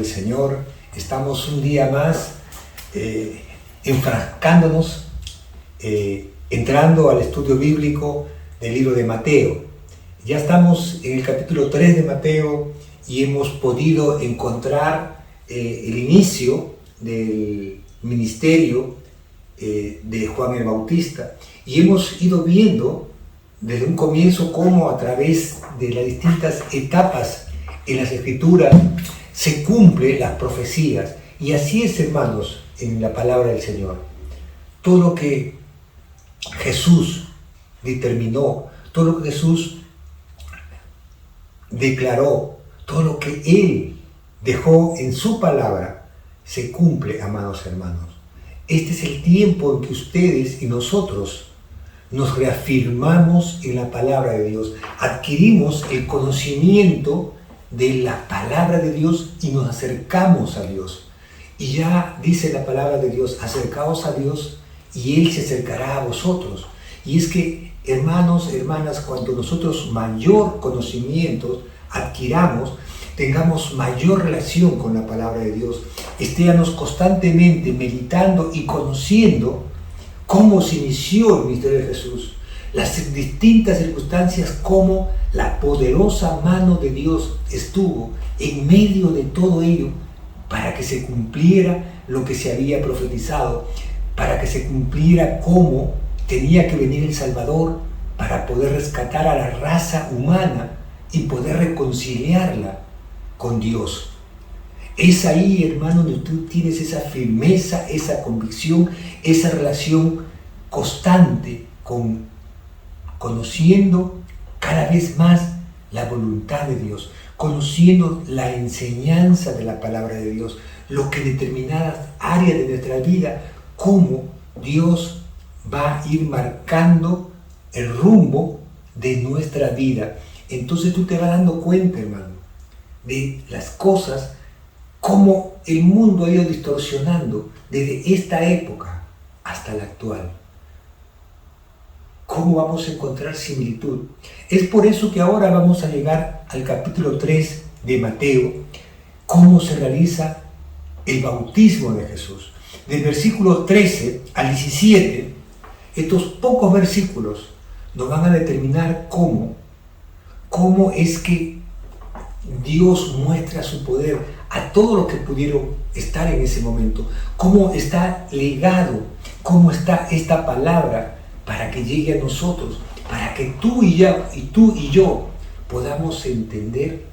Señor. Estamos un día más enfrascándonos, entrando al estudio bíblico del libro de Mateo. Ya estamos en el capítulo 3 de Mateo y hemos podido encontrar el inicio del ministerio de Juan el Bautista, y hemos ido viendo desde un comienzo cómo a través de las distintas etapas en las Escrituras se cumplen las profecías. Y así es, hermanos, en la palabra del Señor. Todo lo que Jesús determinó, todo lo que Jesús declaró, todo lo que Él dejó en su palabra, se cumple, amados hermanos. Este es el tiempo en que ustedes y nosotros nos reafirmamos en la palabra de Dios, adquirimos el conocimiento de la palabra de Dios y nos acercamos a Dios. Y ya dice la palabra de Dios: acercaos a Dios y Él se acercará a vosotros. Y es que, hermanos, hermanas, cuando nosotros mayor conocimiento adquiramos, tengamos mayor relación con la palabra de Dios, estemos constantemente meditando y conociendo cómo se inició el ministerio de Jesús, las distintas circunstancias, cómo la poderosa mano de Dios estuvo en medio de todo ello para que se cumpliera lo que se había profetizado, para que se cumpliera cómo tenía que venir el Salvador para poder rescatar a la raza humana y poder reconciliarla con Dios. Es ahí, hermano, donde tú tienes esa firmeza, esa convicción, esa relación constante con conociendo cada vez más la voluntad de Dios, conociendo la enseñanza de la palabra de Dios, lo que en determinadas áreas de nuestra vida, cómo Dios va a ir marcando el rumbo de nuestra vida. Entonces tú te vas dando cuenta, hermano, de las cosas, cómo el mundo ha ido distorsionando desde esta época hasta la actual. ¿Cómo vamos a encontrar similitud? Es por eso que ahora vamos a llegar al capítulo 3 de Mateo, cómo se realiza el bautismo de Jesús. Del versículo 13 al 17, estos pocos versículos nos van a determinar cómo es que Dios muestra su poder a todos los que pudieron estar en ese momento, cómo está legado, cómo está esta palabra para que llegue a nosotros, para que tú y yo podamos entender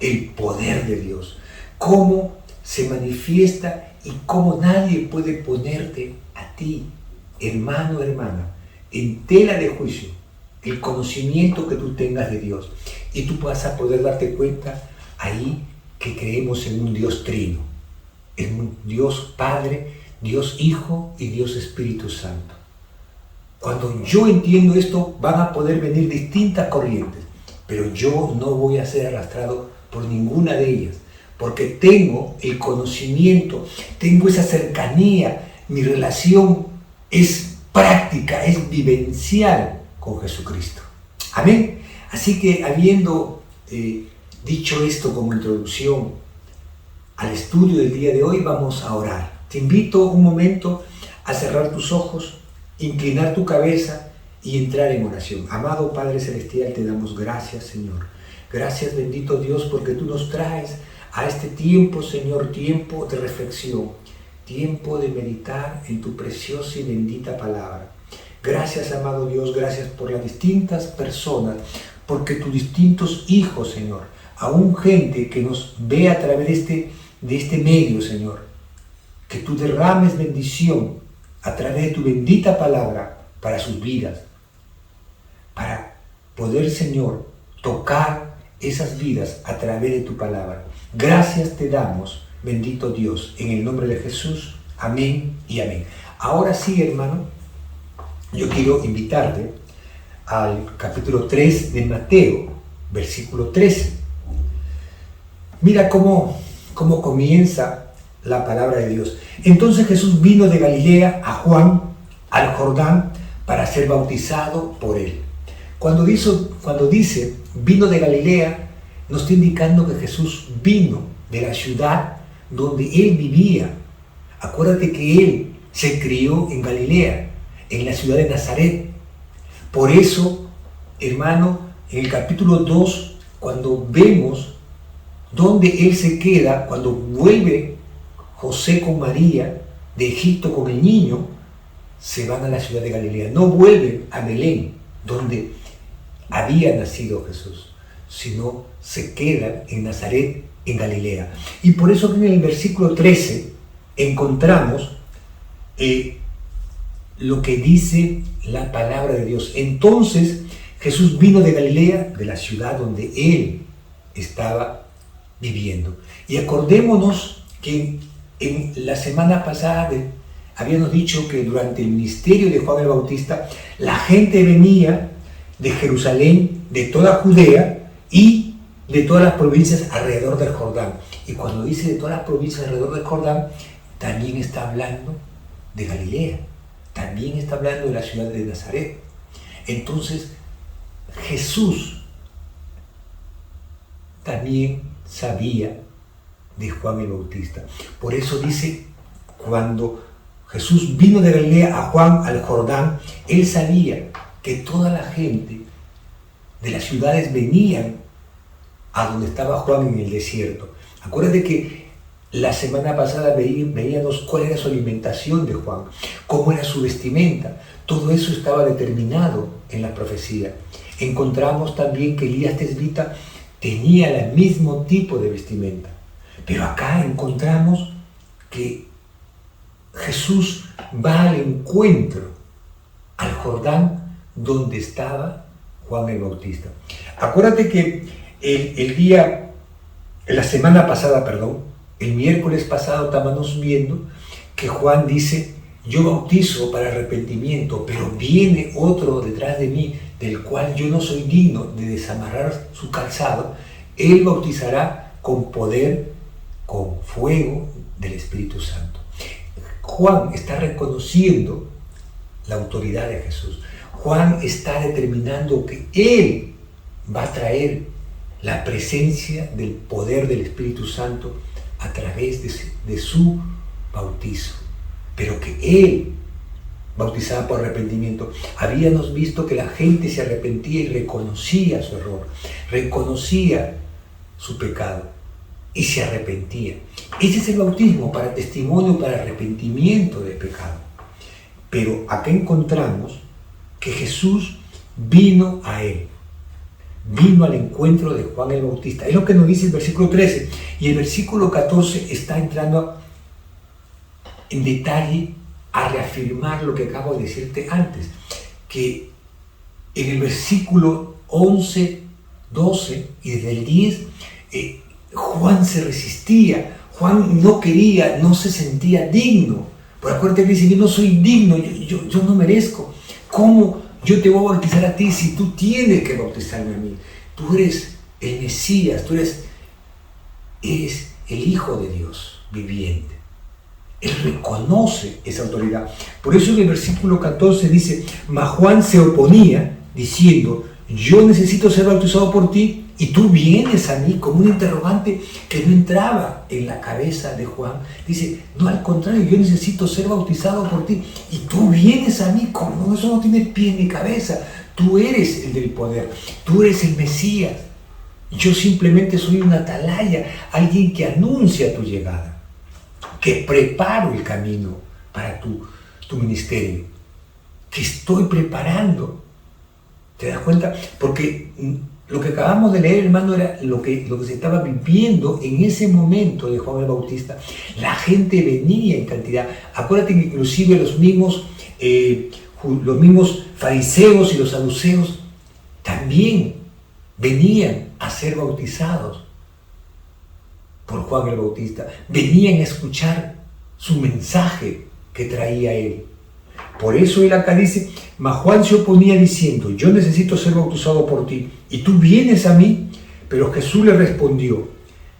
el poder de Dios, cómo se manifiesta y cómo nadie puede ponerte a ti, hermano, hermana, en tela de juicio el conocimiento que tú tengas de Dios. Y tú vas a poder darte cuenta ahí que creemos en un Dios trino, en un Dios Padre, Dios Hijo y Dios Espíritu Santo. Cuando yo entiendo esto, van a poder venir distintas corrientes, pero yo no voy a ser arrastrado por ninguna de ellas, porque tengo el conocimiento, tengo esa cercanía, mi relación es práctica, es vivencial con Jesucristo. Amén. Así que, habiendo dicho esto como introducción al estudio del día de hoy, vamos a orar. Te invito un momento a cerrar tus ojos, inclinar tu cabeza y entrar en oración. Amado Padre Celestial, te damos gracias, Señor. Gracias, bendito Dios, porque tú nos traes a este tiempo, Señor, tiempo de reflexión, tiempo de meditar en tu preciosa y bendita palabra. Gracias, amado Dios, gracias por las distintas personas, porque tus distintos hijos, Señor, aún gente que nos ve a través de este medio, Señor, que tú derrames bendición a través de tu bendita palabra para sus vidas, para poder, Señor, tocar esas vidas a través de tu palabra. Gracias te damos, bendito Dios, en el nombre de Jesús. Amén y amén. Ahora sí, hermano, yo quiero invitarte al capítulo 3 de Mateo, versículo 13. Mira cómo comienza la palabra de Dios. Entonces Jesús vino de Galilea a Juan, al Jordán, para ser bautizado por él. Cuando dice vino de Galilea, nos está indicando que Jesús vino de la ciudad donde él vivía. Acuérdate que él se crió en Galilea, en la ciudad de Nazaret. Por eso, hermano, en el capítulo 2, cuando vemos dónde él se queda, cuando vuelve José con María de Egipto con el niño, se van a la ciudad de Galilea. No vuelven a Belén, donde había nacido Jesús, sino se quedan en Nazaret, en Galilea. Y por eso que en el versículo 13 encontramos lo que dice la palabra de Dios. Entonces Jesús vino de Galilea, de la ciudad donde él estaba viviendo. Y acordémonos que en la semana pasada habíamos dicho que durante el ministerio de Juan el Bautista, la gente venía de Jerusalén, de toda Judea y de todas las provincias alrededor del Jordán. Y cuando dice de todas las provincias alrededor del Jordán, también está hablando de Galilea, también está hablando de la ciudad de Nazaret. Entonces, Jesús también sabía de Juan el Bautista. Por eso dice, cuando Jesús vino de Galilea a Juan al Jordán, él sabía que toda la gente de las ciudades venían a donde estaba Juan en el desierto. Acuérdate que la semana pasada veíamos cuál era su alimentación de Juan, cómo era su vestimenta. Todo eso estaba determinado en la profecía. Encontramos también que Elías Tesbita tenía el mismo tipo de vestimenta. Pero acá encontramos que Jesús va al encuentro al Jordán donde estaba Juan el Bautista. Acuérdate que la semana pasada, el miércoles pasado estábamos viendo que Juan dice, yo bautizo para arrepentimiento, pero viene otro detrás de mí, del cual yo no soy digno de desamarrar su calzado. Él bautizará con poder, con fuego del Espíritu Santo. Juan está reconociendo la autoridad de Jesús. Juan está determinando que él va a traer la presencia del poder del Espíritu Santo a través de su bautizo. Pero que él bautizaba por arrepentimiento. Habíamos visto que la gente se arrepentía y reconocía su error, reconocía su pecado y se arrepentía. Ese es el bautismo, para testimonio, para arrepentimiento del pecado. Pero acá encontramos que Jesús vino a él, vino al encuentro de Juan el Bautista. Es lo que nos dice el versículo 13. Y el versículo 14 está entrando en detalle a reafirmar lo que acabo de decirte antes, que en el versículo 11, 12 y desde el 10, Juan se resistía, Juan no quería, no se sentía digno. Por acuérdate que dice, yo no soy digno, yo no merezco. ¿Cómo yo te voy a bautizar a ti si tú tienes que bautizarme a mí? Tú eres el Mesías, tú eres el Hijo de Dios viviente. Él reconoce esa autoridad. Por eso en el versículo 14 dice, mas Juan se oponía diciendo, yo necesito ser bautizado por ti y tú vienes a mí, como un interrogante que no entraba en la cabeza de Juan. Dice, no, al contrario, yo necesito ser bautizado por ti y tú vienes a mí, como eso no tiene pie ni cabeza. Tú eres el del poder, tú eres el Mesías. Yo simplemente soy una atalaya, alguien que anuncia tu llegada, que preparo el camino para tu ministerio, que estoy preparando. ¿Te das cuenta? Porque lo que acabamos de leer, hermano, era lo que se estaba viviendo en ese momento de Juan el Bautista. La gente venía en cantidad. Acuérdate que inclusive los mismos fariseos y los saduceos también venían a ser bautizados por Juan el Bautista. Venían a escuchar su mensaje que traía él. Por eso él acá dice, mas Juan se oponía diciendo, yo necesito ser bautizado por ti y tú vienes a mí. Pero Jesús le respondió,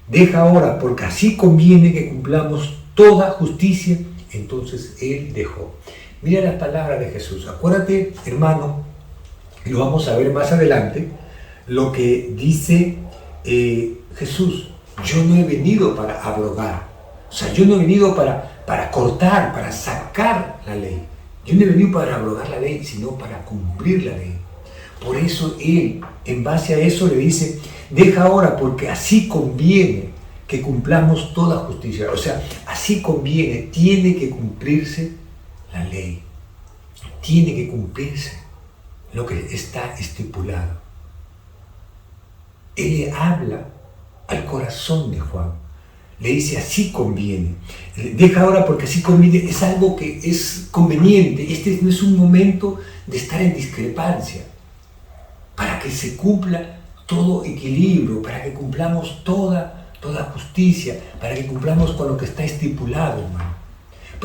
deja ahora, porque así conviene que cumplamos toda justicia. Entonces él dejó. Mira las palabras de Jesús. Acuérdate, hermano, y lo vamos a ver más adelante, lo que dice Jesús. Yo no he venido para abrogar, O sea, yo no he venido para cortar, para sacar la ley. Yo no he venido para abrogar la ley, sino para cumplir la ley. Por eso Él, en base a eso, le dice, deja ahora porque así conviene que cumplamos toda justicia. O sea, así conviene, tiene que cumplirse la ley. Tiene que cumplirse lo que está estipulado. Él le habla al corazón de Juan. Le dice, así conviene. Deja ahora porque así conviene. Es algo que es conveniente. Este no es un momento de estar en discrepancia. Para que se cumpla todo equilibrio, para que cumplamos toda justicia, para que cumplamos con lo que está estipulado, hermano.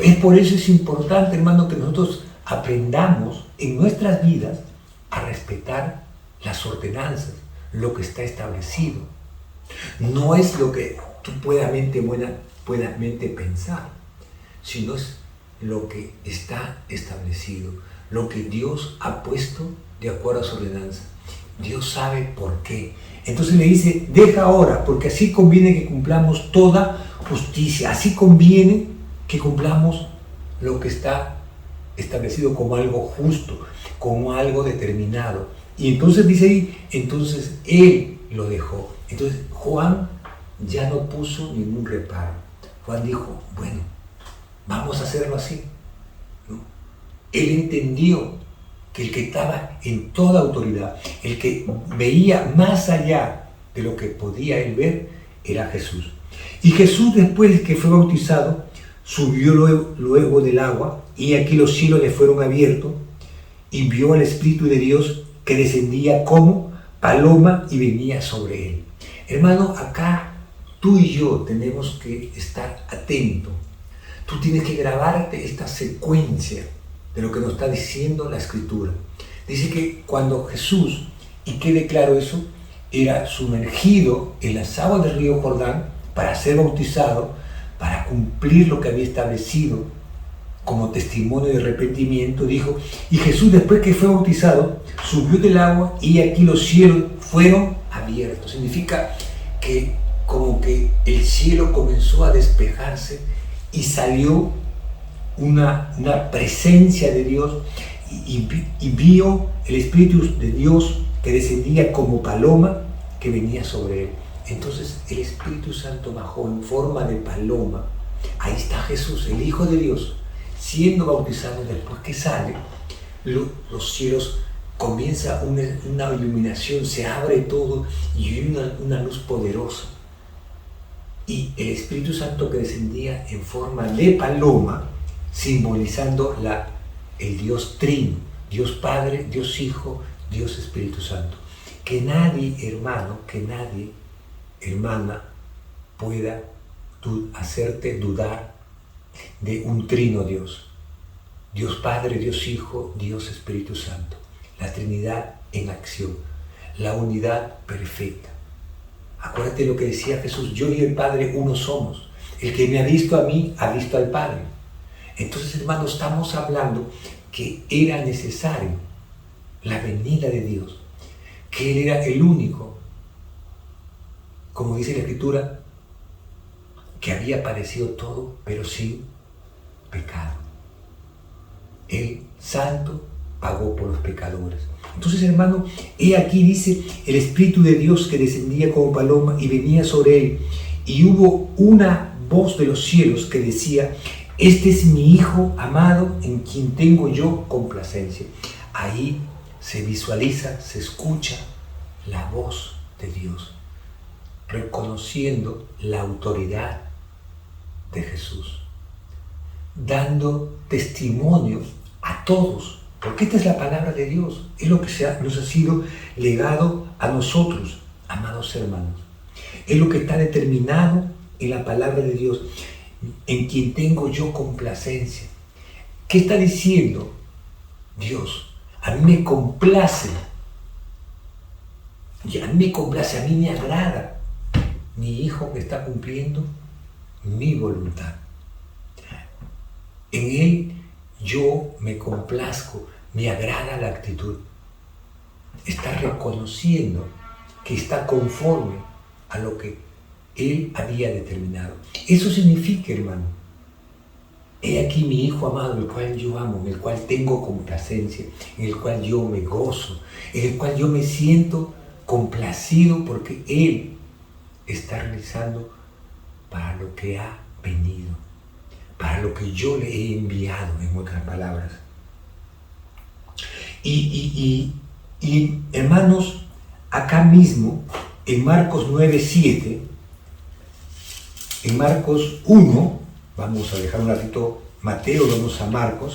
Es por eso es importante, hermano, que nosotros aprendamos en nuestras vidas a respetar las ordenanzas, lo que está establecido. No es lo que tú puedas mente pensar, sino es lo que está establecido, lo que Dios ha puesto de acuerdo a su ordenanza. Dios sabe por qué. Entonces le dice, deja ahora, porque así conviene que cumplamos toda justicia, así conviene que cumplamos lo que está establecido como algo justo, como algo determinado. Y entonces dice ahí, entonces Él lo dejó. Entonces Juan ya no puso ningún reparo. Juan dijo, bueno, vamos a hacerlo así, ¿no? Él entendió que el que estaba en toda autoridad, el que veía más allá de lo que podía él ver, era Jesús. Y Jesús, después de que fue bautizado, subió luego del agua, y aquí los cielos le fueron abiertos, y vio al Espíritu de Dios que descendía como paloma y venía sobre él. Hermano, acá tú y yo tenemos que estar atentos. Tú tienes que grabarte esta secuencia de lo que nos está diciendo la Escritura. Dice que cuando Jesús, y quede claro eso, era sumergido en las aguas del río Jordán para ser bautizado, para cumplir lo que había establecido como testimonio de arrepentimiento, dijo, y Jesús después que fue bautizado, subió del agua y aquí los cielos fueron abiertos. Significa que como que el cielo comenzó a despejarse y salió una presencia de Dios y vio el Espíritu de Dios que descendía como paloma que venía sobre él. Entonces el Espíritu Santo bajó en forma de paloma. Ahí está Jesús, el Hijo de Dios, siendo bautizado. Después que sale, los cielos comienza una iluminación, se abre todo y una luz poderosa. Y el Espíritu Santo que descendía en forma de paloma, simbolizando el Dios Trino, Dios Padre, Dios Hijo, Dios Espíritu Santo. Que nadie, hermano, que nadie, hermana, pueda hacerte dudar de un trino Dios. Dios Padre, Dios Hijo, Dios Espíritu Santo. La Trinidad en acción, la unidad perfecta. Acuérdate lo que decía Jesús, yo y el Padre uno somos. El que me ha visto a mí, ha visto al Padre. Entonces, hermanos, estamos hablando que era necesario la venida de Dios, que Él era el único, como dice la Escritura, que había padecido todo, pero sin pecado. Él, santo, pagó por los pecadores. Entonces, hermano, he aquí dice el Espíritu de Dios que descendía como paloma y venía sobre él. Y hubo una voz de los cielos que decía, este es mi Hijo amado en quien tengo yo complacencia. Ahí se visualiza, se escucha la voz de Dios, reconociendo la autoridad de Jesús, dando testimonio a todos, porque esta es la palabra de Dios, es lo que nos ha sido legado a nosotros, amados hermanos. Es lo que está determinado en la palabra de Dios, en quien tengo yo complacencia. ¿Qué está diciendo Dios? A mí me complace, y a mí me agrada mi Hijo que está cumpliendo mi voluntad. En Él yo me complazco, me agrada la actitud. Está reconociendo que está conforme a lo que Él había determinado. Eso significa, hermano, he aquí mi Hijo amado, el cual yo amo, en el cual tengo complacencia, en el cual yo me gozo, en el cual yo me siento complacido porque Él está realizando para lo que ha venido, para lo que yo le he enviado, en otras palabras. Y hermanos, acá mismo, en Marcos 9:7, en Marcos 1, vamos a dejar un ratito Mateo, vamos a Marcos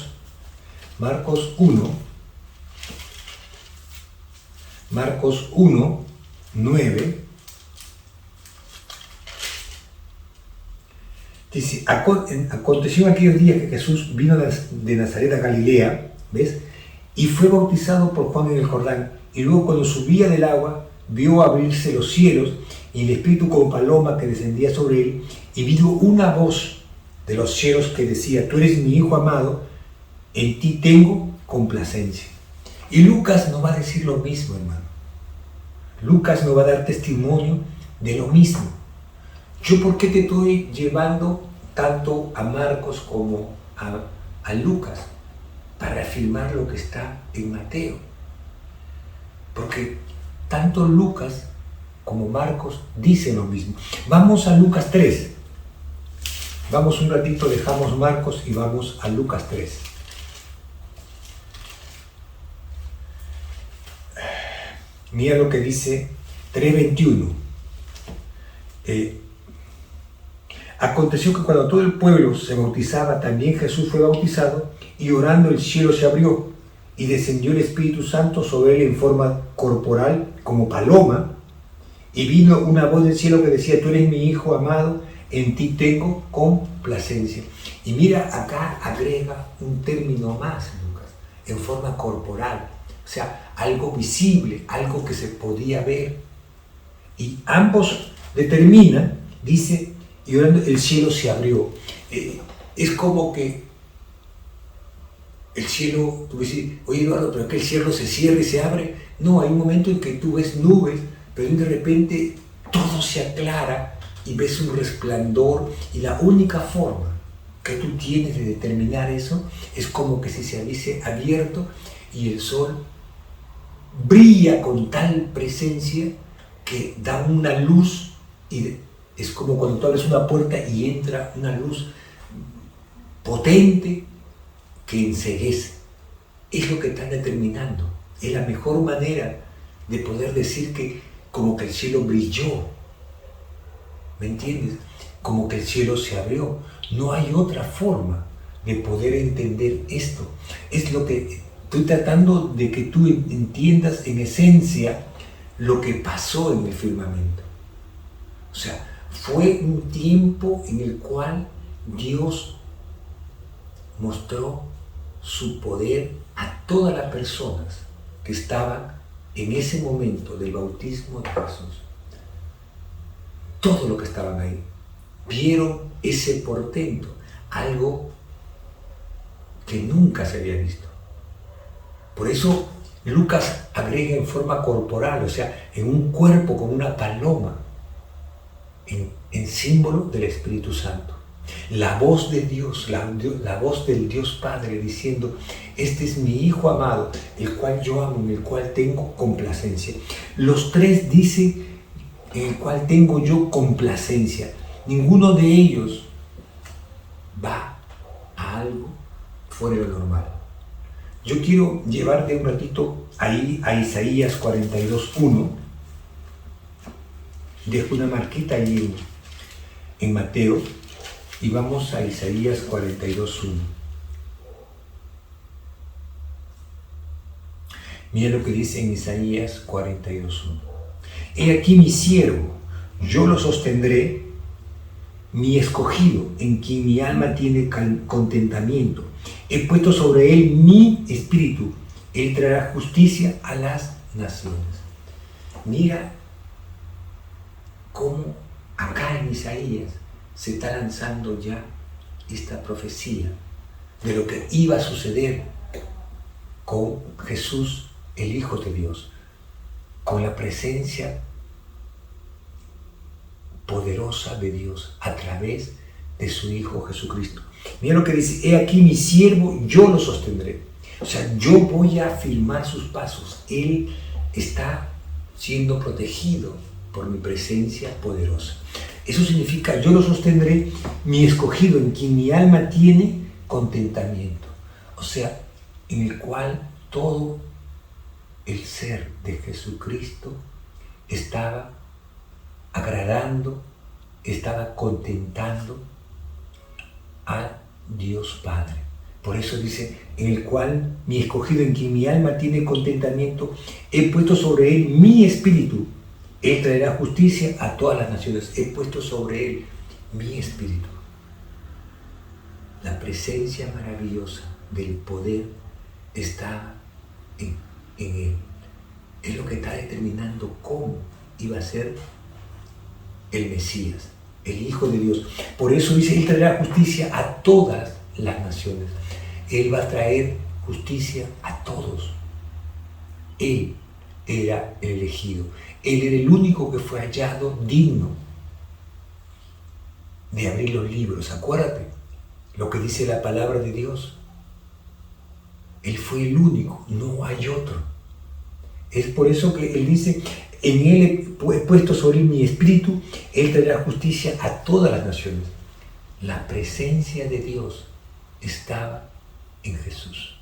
1, 9, dice, aconteció en aquellos días que Jesús vino de Nazaret a Galilea, ¿ves? Y fue bautizado por Juan en el Jordán, y luego cuando subía del agua, vio abrirse los cielos, y el Espíritu como paloma que descendía sobre él, y vio una voz de los cielos que decía, tú eres mi Hijo amado, en ti tengo complacencia. Y Lucas nos va a decir lo mismo, hermano. Lucas nos va a dar testimonio de lo mismo. ¿Yo por qué te estoy llevando tanto a Marcos como a Lucas? Para afirmar lo que está en Mateo. Porque tanto Lucas como Marcos dicen lo mismo. Vamos a Lucas 3. Vamos un ratito, dejamos Marcos y vamos a Lucas 3. Mira lo que dice 3:21. Aconteció que cuando todo el pueblo se bautizaba, también Jesús fue bautizado, y orando el cielo se abrió, y descendió el Espíritu Santo sobre él en forma corporal, como paloma, y vino una voz del cielo que decía, tú eres mi Hijo amado, en ti tengo complacencia. Y mira, acá agrega un término más, Lucas, en forma corporal, o sea, algo visible, algo que se podía ver. Y ambos determinan, dice, y orando el cielo se abrió. Es como que el cielo, tú ves, oye Eduardo, pero es que el cielo se cierra y se abre. No, hay un momento en que tú ves nubes, pero de repente todo se aclara y ves un resplandor, y la única forma que tú tienes de determinar eso es como que si se hubiese abierto y el sol brilla con tal presencia que da una luz, y es como cuando tú abres una puerta y entra una luz potente que enceguece. Es lo que están determinando. Es la mejor manera de poder decir que como que el cielo brilló. ¿Me entiendes? Como que el cielo se abrió. No hay otra forma de poder entender esto. Es lo que estoy tratando de que tú entiendas en esencia lo que pasó en el firmamento. O sea, fue un tiempo en el cual Dios mostró su poder a todas las personas que estaban en ese momento del bautismo de Jesús. Todos los que estaban ahí vieron ese portento, algo que nunca se había visto. Por eso Lucas agrega en forma corporal, o sea, en un cuerpo como una paloma, en símbolo del Espíritu Santo. La voz de Dios, la voz del Dios Padre diciendo, este es mi Hijo amado, el cual yo amo, en el cual tengo complacencia. Los tres dicen, en el cual tengo yo complacencia. Ninguno de ellos va a algo fuera de lo normal. Yo quiero llevarte un ratito ahí a Isaías 42:1. Dejo una marquita ahí en Mateo y vamos a Isaías 42:1. Mira lo que dice en Isaías 42:1. He aquí mi siervo, yo lo sostendré, mi escogido, en quien mi alma tiene contentamiento. He puesto sobre él mi espíritu, él traerá justicia a las naciones. Mira cómo acá en Isaías se está lanzando ya esta profecía de lo que iba a suceder con Jesús, el Hijo de Dios, con la presencia poderosa de Dios a través de su Hijo Jesucristo. Mira lo que dice: he aquí mi siervo, yo lo sostendré. O sea, yo voy a afirmar sus pasos. Él está siendo protegido por mi presencia poderosa. Eso significa: yo lo sostendré, mi escogido, en quien mi alma tiene contentamiento. O sea, en el cual todo el ser de Jesucristo estaba agradando, estaba contentando a Dios Padre. Por eso dice: en el cual mi escogido, en quien mi alma tiene contentamiento, he puesto sobre él mi espíritu. Él traerá justicia a todas las naciones. He puesto sobre él mi espíritu. La presencia maravillosa del poder está en él. Es lo que está determinando cómo iba a ser el Mesías, el Hijo de Dios. Por eso dice: él traerá justicia a todas las naciones. Él va a traer justicia a todos. Él era el elegido. Él era el único que fue hallado digno de abrir los libros. Acuérdate lo que dice la palabra de Dios. Él fue el único, no hay otro. Es por eso que él dice: en él he puesto sobre mi espíritu, él traerá justicia a todas las naciones. La presencia de Dios estaba en Jesús.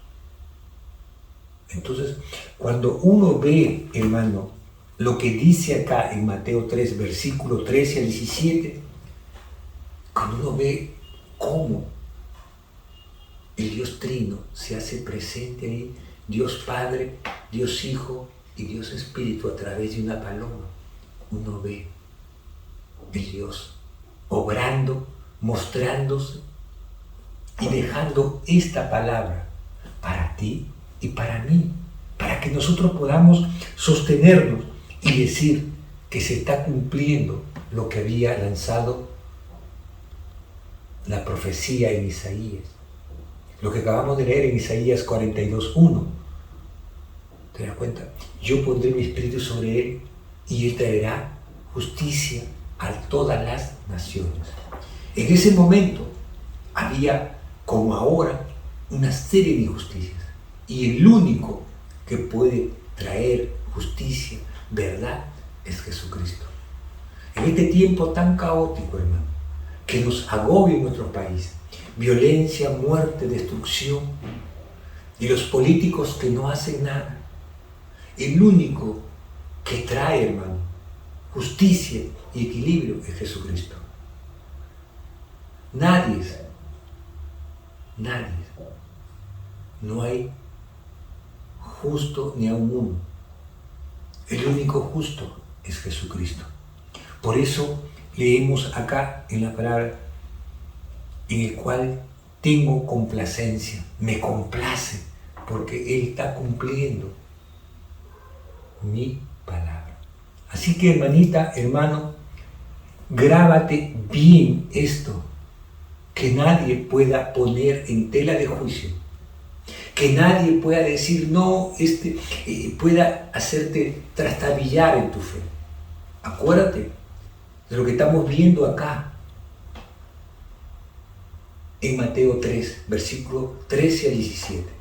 Entonces, cuando uno ve, hermano, lo que dice acá en Mateo 3, versículo 13 al 17, cuando uno ve cómo el Dios Trino se hace presente ahí, Dios Padre, Dios Hijo y Dios Espíritu a través de una paloma, uno ve el Dios obrando, mostrándose y dejando esta palabra para ti y para mí, para que nosotros podamos sostenernos y decir que se está cumpliendo lo que había lanzado la profecía en Isaías. Lo que acabamos de leer en Isaías 42:1. ¿Te das cuenta? Yo pondré mi espíritu sobre él y él traerá justicia a todas las naciones. En ese momento había, como ahora, una serie de injusticias. Y el único que puede traer justicia, verdad, es Jesucristo. En este tiempo tan caótico, hermano, que nos agobia en nuestro país, violencia, muerte, destrucción, y los políticos que no hacen nada, el único que trae, hermano, justicia y equilibrio es Jesucristo. Nadie, no hay justo ni aun uno. El único justo es Jesucristo. Por eso leemos acá en la palabra: en el cual tengo complacencia, me complace, porque Él está cumpliendo mi palabra. Así que, hermanita, hermano, grábate bien esto, que nadie pueda poner en tela de juicio, que nadie pueda decir, no, pueda hacerte trastabillar en tu fe. Acuérdate de lo que estamos viendo acá en Mateo 3, versículo 13 al 17.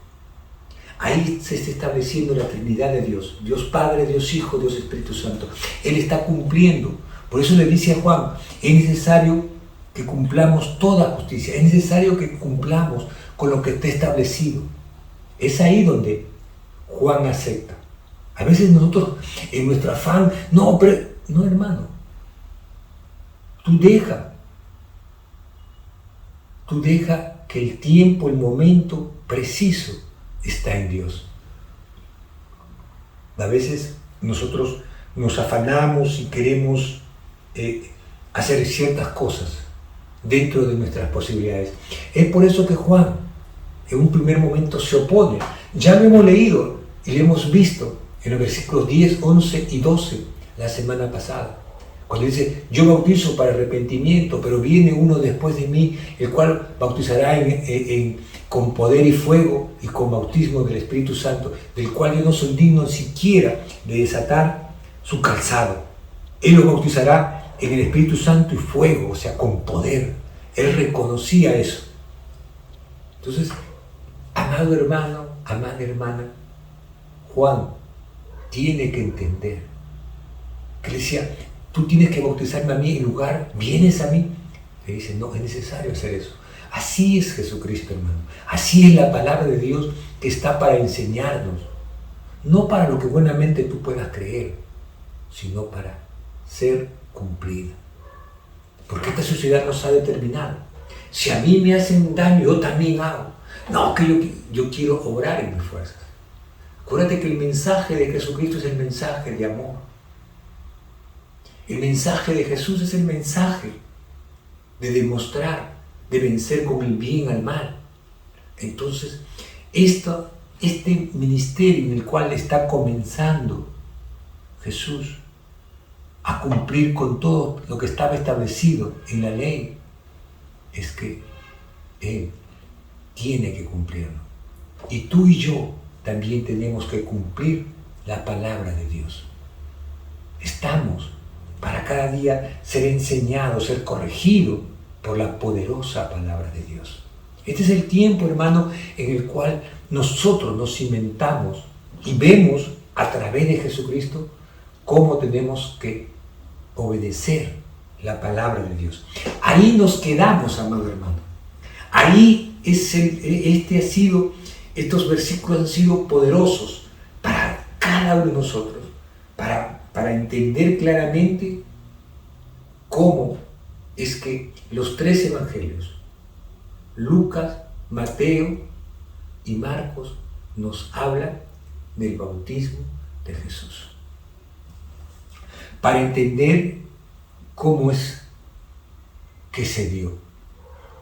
Ahí se está estableciendo la Trinidad de Dios, Dios Padre, Dios Hijo, Dios Espíritu Santo. Él está cumpliendo. Por eso le dice a Juan: es necesario que cumplamos toda justicia, es necesario que cumplamos con lo que está establecido. Es ahí donde Juan acepta. A veces nosotros, en nuestro afán, no, hermano, tú deja que el tiempo, el momento preciso está en Dios. A veces nosotros nos afanamos y queremos hacer ciertas cosas dentro de nuestras posibilidades. Es por eso que Juan en un primer momento se opone. Ya lo hemos leído y lo hemos visto en los versículos 10, 11 y 12 la semana pasada, cuando dice: yo bautizo para arrepentimiento, pero viene uno después de mí, el cual bautizará con poder y fuego y con bautismo del Espíritu Santo, del cual yo no soy digno siquiera de desatar su calzado. Él los bautizará en el Espíritu Santo y fuego, o sea, con poder. Él reconocía eso. Entonces, amado hermano, amada hermana, Juan tiene que entender que le decía, tú tienes que bautizarme a mí en lugar, vienes a mí. Le dice, no, es necesario hacer eso. Así es Jesucristo, hermano. Así es la palabra de Dios que está para enseñarnos. No para lo que buenamente tú puedas creer, sino para ser cumplida. Porque esta sociedad nos ha determinado. Si a mí me hacen daño, yo también hago. No, que yo quiero obrar en mis fuerzas. Acuérdate que el mensaje de Jesucristo es el mensaje de amor. El mensaje de Jesús es el mensaje de demostrar, de vencer con el bien al mal. Entonces, este ministerio en el cual está comenzando Jesús a cumplir con todo lo que estaba establecido en la ley, es que Él tiene que cumplirlo. Y tú y yo también tenemos que cumplir la palabra de Dios. Estamos para cada día ser enseñados, ser corregidos por la poderosa palabra de Dios. Este es el tiempo, hermano, en el cual nosotros nos cimentamos y vemos a través de Jesucristo cómo tenemos que obedecer la palabra de Dios. Ahí nos quedamos, amado hermano. Ahí estos versículos han sido poderosos para cada uno de nosotros, para entender claramente cómo es que los tres evangelios, Lucas, Mateo y Marcos, nos hablan del bautismo de Jesús. Para entender cómo es que se dio,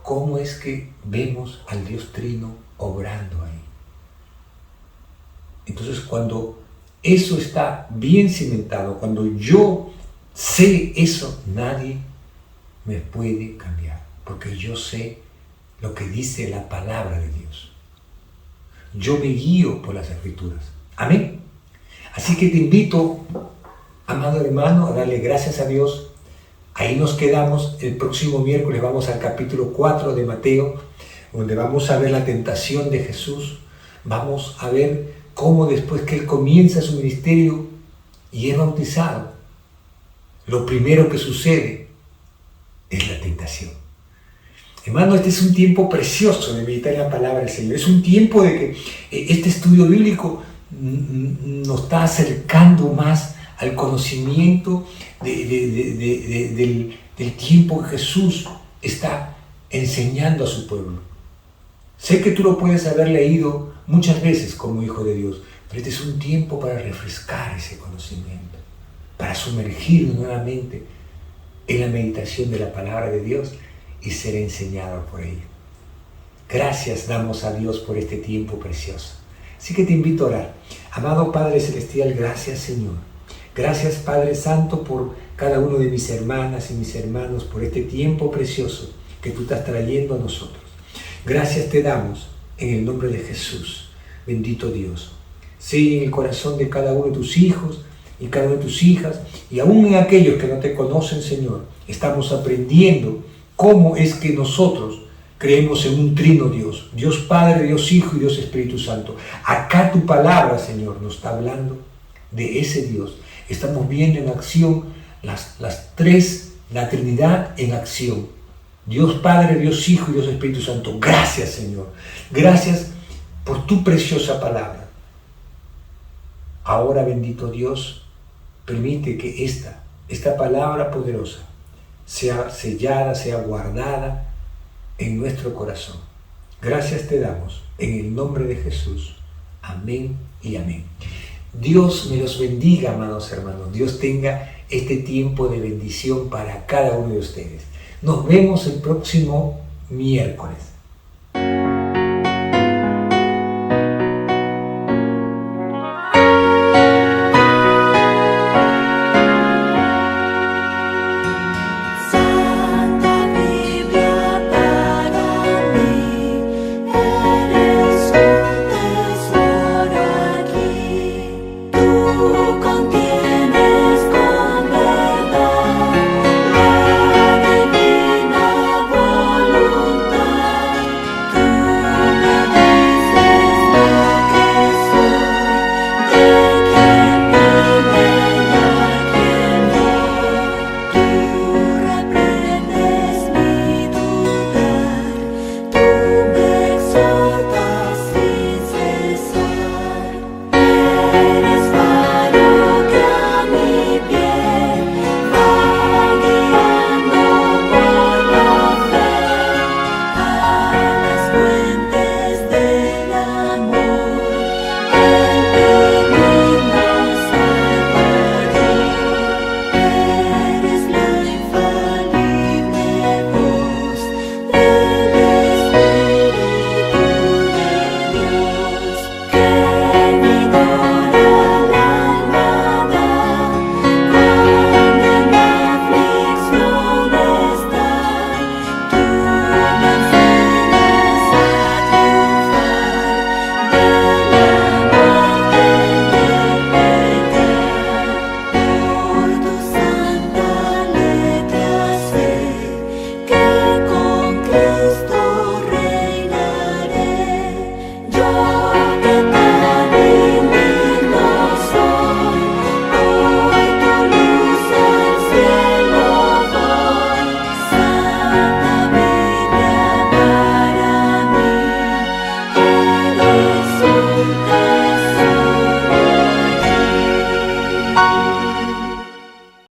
cómo es que vemos al Dios Trino obrando ahí. Entonces, cuando eso está bien cimentado, cuando yo sé eso, nadie me puede cambiar, porque yo sé lo que dice la palabra de Dios. Yo me guío por las Escrituras. Amén. Así que te invito, amado hermano, a darle gracias a Dios. Ahí nos quedamos. El próximo miércoles vamos al capítulo 4 de Mateo, donde vamos a ver la tentación de Jesús. Vamos a ver cómo después que Él comienza su ministerio y es bautizado, lo primero que sucede es la tentación. Hermano, este es un tiempo precioso de meditar en la palabra del Señor. Es un tiempo de que este estudio bíblico nos está acercando más al conocimiento del tiempo que Jesús está enseñando a su pueblo. Sé que tú lo puedes haber leído muchas veces como hijo de Dios, pero este es un tiempo para refrescar ese conocimiento, para sumergirnos nuevamente en la meditación de la palabra de Dios y ser enseñado por ella. Gracias damos a Dios por este tiempo precioso. Así que te invito a orar. Amado Padre Celestial, gracias Señor. Gracias Padre Santo por cada uno de mis hermanas y mis hermanos, por este tiempo precioso que tú estás trayendo a nosotros. Gracias te damos en el nombre de Jesús. Bendito Dios. Sé en el corazón de cada uno de tus hijos y cada una de tus hijas, y aún en aquellos que no te conocen, Señor, estamos aprendiendo cómo es que nosotros creemos en un trino Dios, Dios Padre, Dios Hijo y Dios Espíritu Santo. Acá tu palabra, Señor, nos está hablando de ese Dios. Estamos viendo en acción las tres, la Trinidad en acción. Dios Padre, Dios Hijo y Dios Espíritu Santo. Gracias, Señor. Gracias por tu preciosa palabra. Ahora, bendito Dios, permite que esta palabra poderosa sea sellada, sea guardada en nuestro corazón. Gracias te damos en el nombre de Jesús. Amén y amén. Dios me los bendiga, amados hermanos. Dios tenga este tiempo de bendición para cada uno de ustedes. Nos vemos el próximo miércoles.